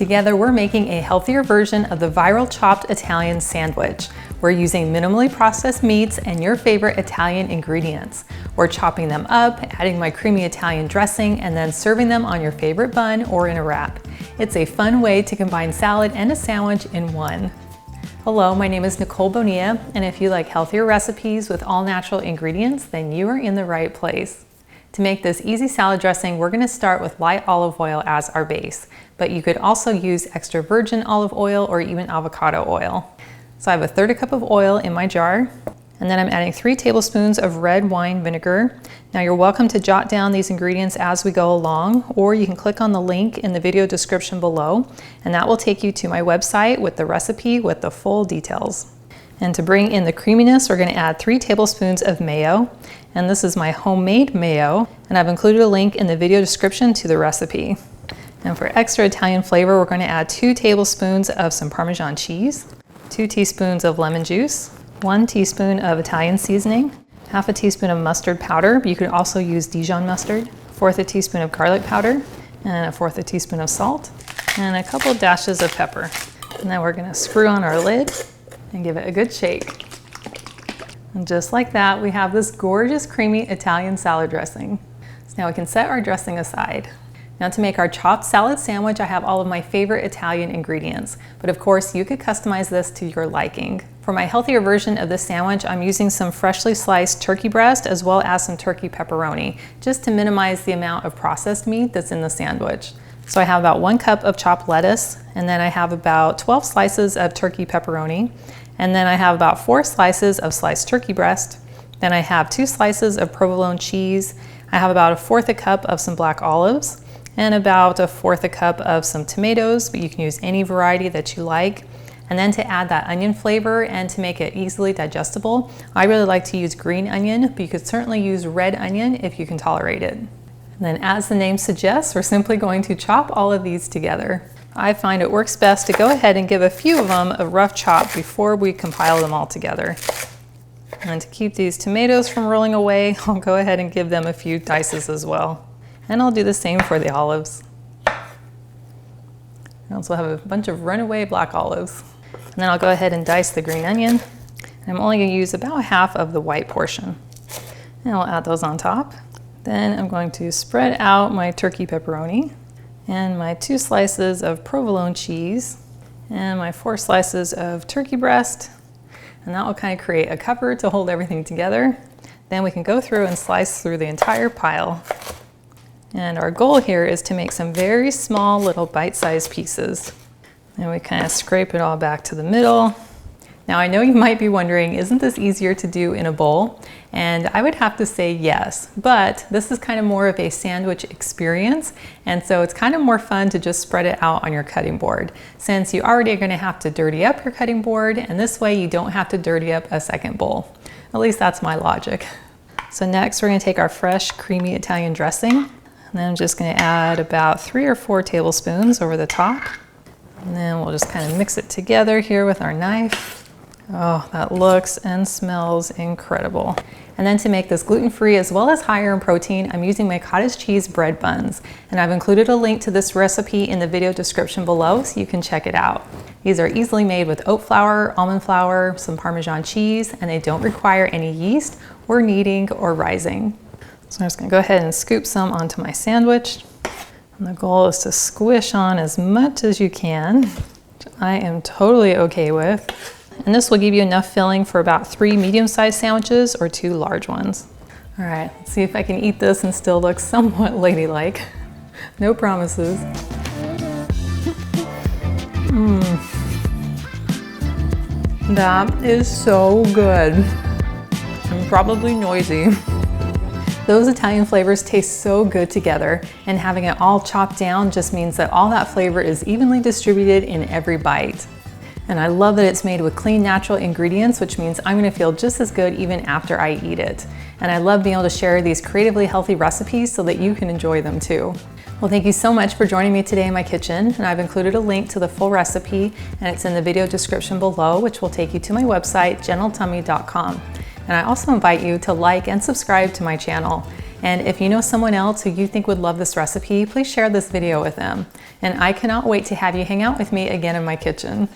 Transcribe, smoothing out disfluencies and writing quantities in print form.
Together, we're making a healthier version of the viral chopped Italian sandwich. We're using minimally processed meats and your favorite Italian ingredients. We're chopping them up, adding my creamy Italian dressing, and then serving them on your favorite bun or in a wrap. It's a fun way to combine salad and a sandwich in one. Hello, my name is Nicole Bonilla, and if you like healthier recipes with all natural ingredients, then you are in the right place. To make this easy salad dressing, we're going to start with light olive oil as our base, but you could also use extra virgin olive oil or even avocado oil. So I have a 1/3 cup of oil in my jar, and then I'm adding 3 tablespoons of red wine vinegar. Now you're welcome to jot down these ingredients as we go along, or you can click on the link in the video description below, and that will take you to my website with the recipe with the full details. And to bring in the creaminess, we're going to add 3 tablespoons of mayo. And this is my homemade mayo, and I've included a link in the video description to the recipe. And for extra Italian flavor, we're going to add 2 tablespoons of some Parmesan cheese, 2 teaspoons of lemon juice, 1 teaspoon of Italian seasoning, 1/2 teaspoon of mustard powder, but you could also use Dijon mustard, 1/4 teaspoon of garlic powder, and 1/4 teaspoon of salt, and a couple dashes of pepper. And then we're going to screw on our lid and give it a good shake. And just like that, we have this gorgeous creamy Italian salad dressing. So now we can set our dressing aside. Now to make our chopped salad sandwich, I have all of my favorite Italian ingredients, but of course you could customize this to your liking. For my healthier version of this sandwich, I'm using some freshly sliced turkey breast as well as some turkey pepperoni, just to minimize the amount of processed meat that's in the sandwich. So I have about 1 cup of chopped lettuce, and then I have about 12 slices of turkey pepperoni, and then I have about 4 slices of sliced turkey breast. Then I have 2 slices of provolone cheese. I have about 1/4 cup of some black olives, and about 1/4 cup of some tomatoes, but you can use any variety that you like. And then to add that onion flavor and to make it easily digestible, I really like to use green onion, but you could certainly use red onion if you can tolerate it. And then as the name suggests, we're simply going to chop all of these together. I find it works best to go ahead and give a few of them a rough chop before we compile them all together. And to keep these tomatoes from rolling away, I'll go ahead and give them a few dices as well. And I'll do the same for the olives. I also have a bunch of runaway black olives. And then I'll go ahead and dice the green onion. I'm only going to use about 1/2 of the white portion. And I'll add those on top. Then I'm going to spread out my turkey pepperoni and my 2 slices of provolone cheese and my 4 slices of turkey breast. And that will kind of create a cover to hold everything together. Then we can go through and slice through the entire pile. And our goal here is to make some very small little bite-sized pieces. And we kind of scrape it all back to the middle. Now I know you might be wondering, isn't this easier to do in a bowl? And I would have to say yes, but this is kind of more of a sandwich experience, and so it's kind of more fun to just spread it out on your cutting board, since you already are going to have to dirty up your cutting board, and this way you don't have to dirty up a second bowl. At least that's my logic. So next we're going to take our fresh creamy Italian dressing, and then I'm just going to add about 3 or 4 tablespoons over the top, and then we'll just kind of mix it together here with our knife. Oh, that looks and smells incredible. And then to make this gluten-free as well as higher in protein, I'm using my cottage cheese bread buns. And I've included a link to this recipe in the video description below so you can check it out. These are easily made with oat flour, almond flour, some Parmesan cheese, and they don't require any yeast or kneading or rising. So I'm just gonna go ahead and scoop some onto my sandwich. And the goal is to squish on as much as you can, which I am totally okay with. And this will give you enough filling for about 3 medium-sized sandwiches or 2 large ones. All right, let's see if I can eat this and still look somewhat ladylike. No promises. That is so good. And probably noisy. Those Italian flavors taste so good together, and having it all chopped down just means that all that flavor is evenly distributed in every bite. And I love that it's made with clean, natural ingredients, which means I'm gonna feel just as good even after I eat it. And I love being able to share these creatively healthy recipes so that you can enjoy them too. Well, thank you so much for joining me today in my kitchen, and I've included a link to the full recipe, and it's in the video description below, which will take you to my website, gentletummy.com. And I also invite you to like and subscribe to my channel. And if you know someone else who you think would love this recipe, please share this video with them. And I cannot wait to have you hang out with me again in my kitchen.